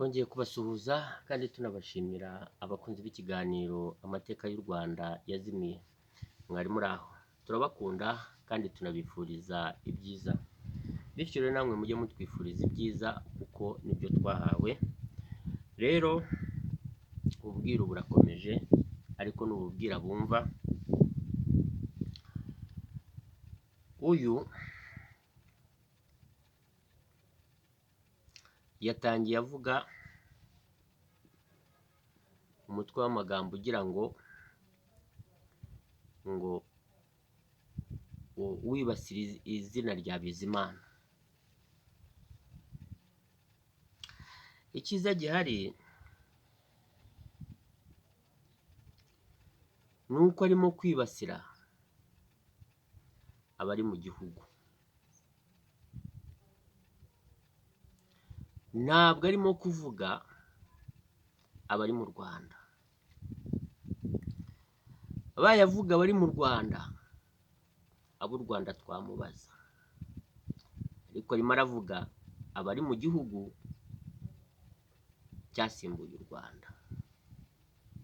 Twongeye kubasuhuza kandi tunabashimira abakunzi b'ikiganiro amateka y'u Rwanda yazimiye. Mwari muri aho. Turabakunda kandi tunabifuriza ibyiza. Bityo rero namwe mujye mutwifuriza ibyiza kuko nibyo twahawe. Rero ubwiru burakomeje ariko n'ububwira bumva. Uyu yatangiye avuga umutwe w'amagambo ugira ngo wibasira izina rya Bizimana. Icyiza gihari ni uko arimo kwibasira abari mu gihugu, ntabwo arimo kuvuga abari mu Rwanda. Abaye avuga abari mu Rwanda, ab'u Rwanda twamubaza, ariko arimo aravuga abari mu gihugu cyasimbuye u Rwanda.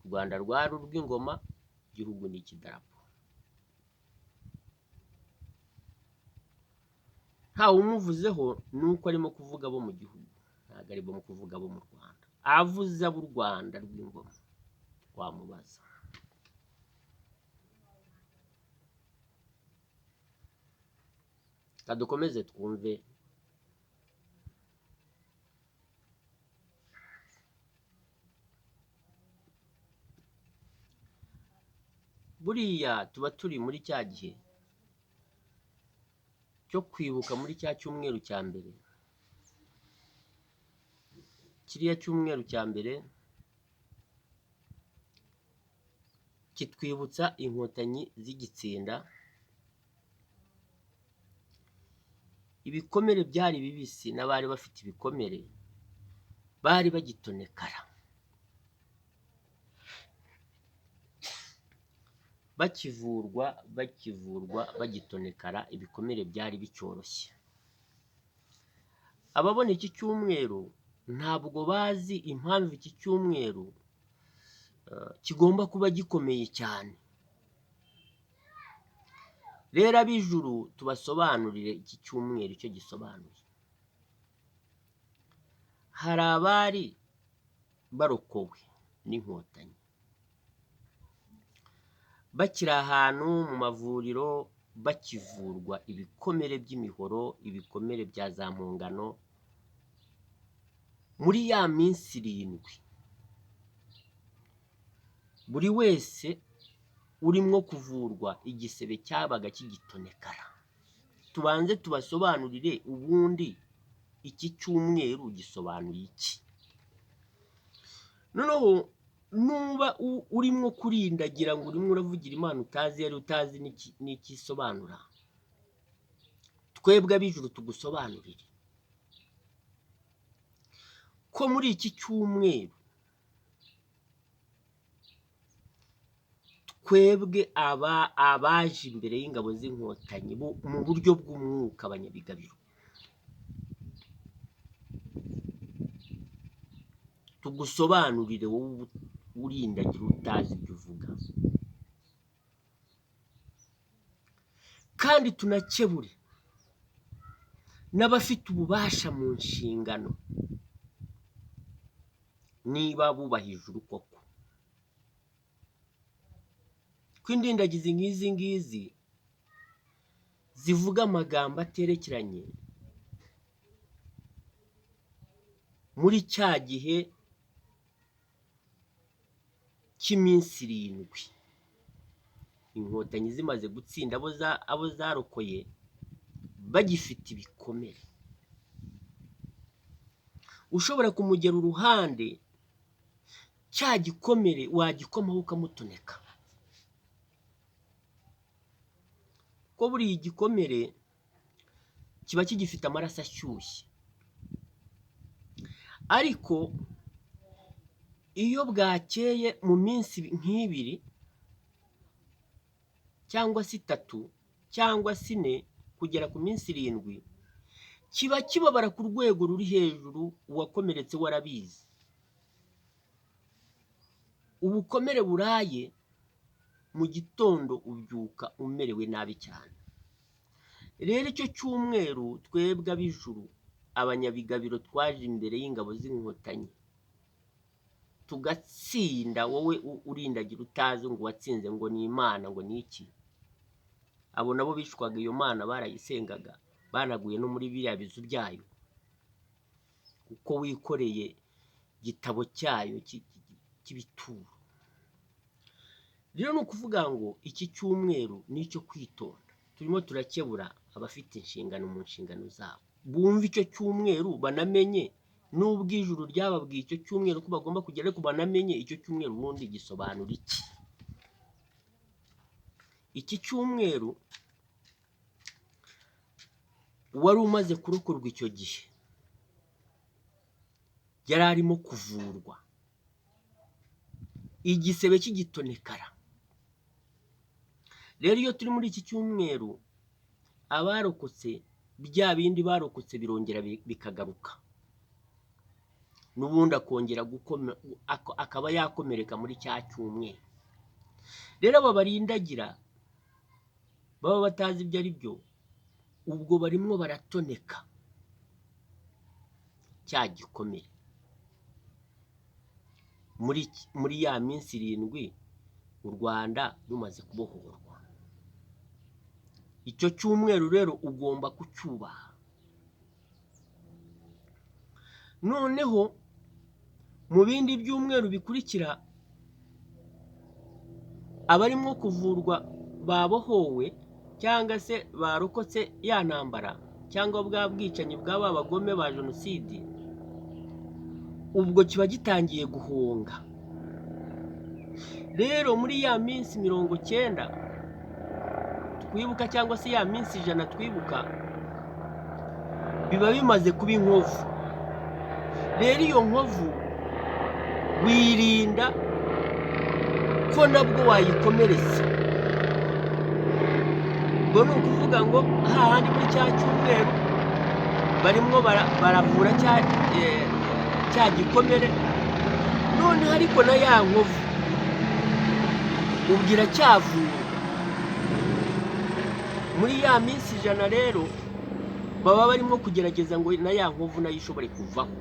U Rwanda rwari urw'ingoma, igihugu ni ikidarapo. Ntawe umuvuzeho ni uko arimo kuvuga abo mu gihugu, ntabwo arimo kuvuga abo mu Rwanda. Avuze ab'u Rwanda rw'ingoma twamubaza. Dukomeze twumve. Buriya tuba turi muri cya gihe cyo kwibuka, muri cya cyumweru cya mbere. Kiriya cyumweru cya mbere kitwibutsa inkotanyi z'igitsinda. Ibikomere byari bibisi, n'abari bafite ibikomere bari bagitonekara, bakivurwa bagitonekara, ibikomere byari bicyoroshye. Ababona iki cyumweru ntabwo bazi impamvu iki cyumweru kigomba kuba gikomeye cyane. Rero ab'ijuru tubasobanurire iki cyumweru icyo gisobanuye. Hari abari barokowe n'inkotanyi, bakiri ahantu mu mavuriro bakivurwa ibikomere by'imihoro, ibikomere bya za mpongano. Muri ya minsi 7 buri wese urimo kuvurwa igisebe cyabaga kigitonekara. Tubanze tubasobanurire ubundi iki cyumweru gisobanuye iki. Noneho nuba urimo kurindagira ngo urimo uravugira Imana utazi, yari utazi n'ikisobanura, twebwe ab'ijuru tugusobanurire ko muri iki cyumweru twebwe abaje imbere y'ingabo z'inkotanyi mu buryo bw'umwuka, abanyabigabiro, tugusobanurire wowe urindagira utazi ibyo uvuga, kandi tunakebure n'abafite ububasha mu nshingano niba bubaha ijuru koko. Ko indindagizi nk'izi ngizi zivuga amagambo aterekeranye muri cya gihe cy'iminsi 7, inkotanyi zimaze gutsinda abo zarokoye bagifite ibikomere. Ushobora kumugera uruhande, cya gikomere wagikomaho ukamutoneka. Ko buriya igikomere kiba kigifite amaraso ashyushye, ariko iyo bwakeye mu minsi nk'ibiri cyangwa se 3 cyangwa se 4 kugera ku minsi 7, kiba kibabara ku rwego ruri hejuru. Uwakomeretse warabizi, ubukomere buraye mu gitondo ubyuka umerewe nabi cyane. Rero icyo cyumweru twebwe ab'ijuru abanyabigabiro twaje imbere y'ingabo z'inkotanyi tugatsinda, wowe urindagira utazi ngo watsinze ngo ni Imana ngo ni iki. Abo nabo bishwaga iyo Mana barayisengaga, banaguye no muri biriya bizu byayo, uko wikoreye igitabo cyayo cy'ibituro. Rero ni ukuvuga ngo iki cyumweru ni icyo kwitonda. Turimo turakebura abafite inshingano mu nshingano zabo, bumva icyo cyumweru banamenye n'ubwo ijuru ryababwiye icyo cyumweru ko bagomba kugera, ariko banamenye icyo cyumweru ubundi gisobanura iki. Iki cyumweru wari umaze kurokorwa icyo gihe yari arimo kuvurwa, igisebe cy'igitonekara. Rero iyo turi muri iki cyumweru abarokotse bya bindi barokotse birongera bikagaruka, n'ubundi akongera akaba yakomereka muri cya cyumweru. Rero aba barindagira baba batazi ibyo ari byo, ubwo barimwo baratoneka cya gikomere muri ya minsi 7 u Rwanda rumaze kubohorwa. Icyo cyumweru rero ugomba kucyubaha. Noneho mu bindi byumweru bikurikira abarimo kuvurwa babohowe cyangwa se barokotse ya ntambara cyangwa bwa bwicanyi bw'aba bagome ba jenoside, ubwo kiba gitangiye guhunga. Rero muri ya minsi 90 twibuka cyangwa se ya minsi 100 twibuka, biba bimaze kuba inkovu. Rero iyo nkovu wirinda ko nabwo wayikomeretsa. Ubwo ni ukuvuga ngo hahandi muri cya cyumweru barimwo baravura cya gikomere, noneho ariko na ya nkovu ubwira cyavura. Muri ya minsi 100 rero baba barimo kugerageza ngo na ya nkovu nayo ishobore kuvaho.